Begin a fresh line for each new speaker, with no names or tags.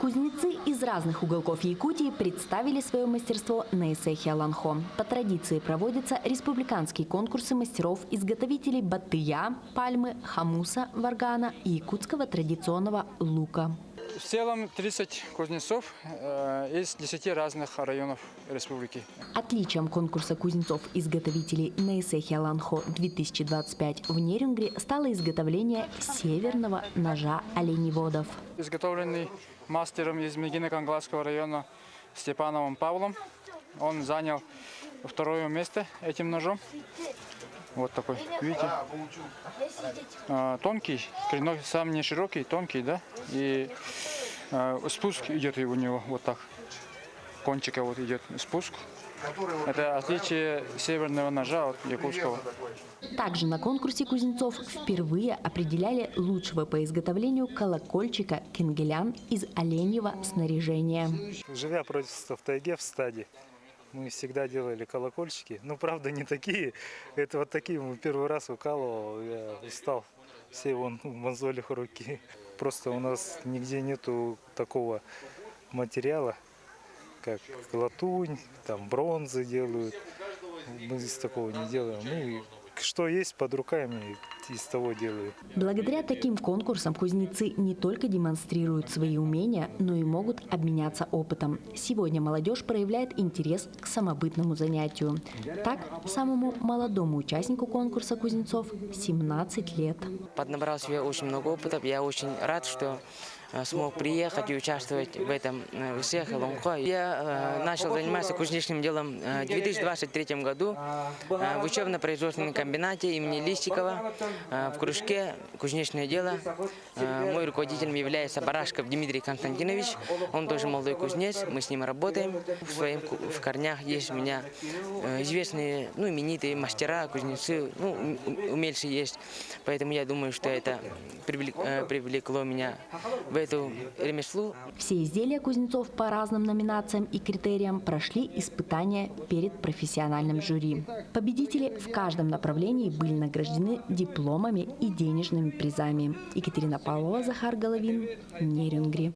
Кузнецы из разных уголков Якутии представили свое мастерство на Эсэхи Аланхо. По традиции проводятся республиканские конкурсы мастеров-изготовителей батыя, пальмы, хамуса, варгана и якутского традиционного лука.
В целом 30 кузнецов из 10 разных районов республики.
Отличием конкурса кузнецов-изготовителей на Эсэхи Аланхо 2025 в Нерюнгри стало изготовление северного ножа оленеводов.
Изготовленный мастером из Мегино-Кангласского района Степановым Павлом. Он занял второе место этим ножом. Вот такой, видите? Тонкий, клинок сам не широкий, тонкий, да? И спуск идет у него вот так. Кончика вот идет спуск. Это отличие северного ножа от якутского.
Также на конкурсе кузнецов впервые определяли лучшего по изготовлению колокольчика кенгелян из оленьего снаряжения.
Живя просто в тайге, в стаде, мы всегда делали колокольчики. Ну, правда, не такие. Это вот такие мы первый раз укалывал. Я устал. Все вон в мозолях руки. Просто у нас нигде нету такого материала, как латунь, там бронзы делают. Мы здесь такого не делаем. Мы что есть под руками, из того делают.
Благодаря таким конкурсам кузнецы не только демонстрируют свои умения, но и могут обменяться опытом. Сегодня молодежь проявляет интерес к самобытному занятию. Так, самому молодому участнику конкурса кузнецов 17 лет.
Поднабрал себе очень много опыта. Я очень рад, что смог приехать и участвовать в этом Эсэхи Аланхо. Я начал заниматься кузнечным делом в 2023 году в учебно-производственном комбинате имени Листикова в кружке «Кузнечное дело». Мой руководителем является Барашков Дмитрий Константинович. Он тоже молодой кузнец, мы с ним работаем. В корнях есть у меня известные, именитые мастера, кузнецы, умельцы есть. Поэтому я думаю, что это привлекло меня в эту ремеслу.
Все изделия кузнецов по разным номинациям и критериям прошли испытания перед профессиональным жюри. Победители в каждом направлении были награждены дипломами и денежными призами. Екатерина Павлова, Захар Головин, Нерюнгри.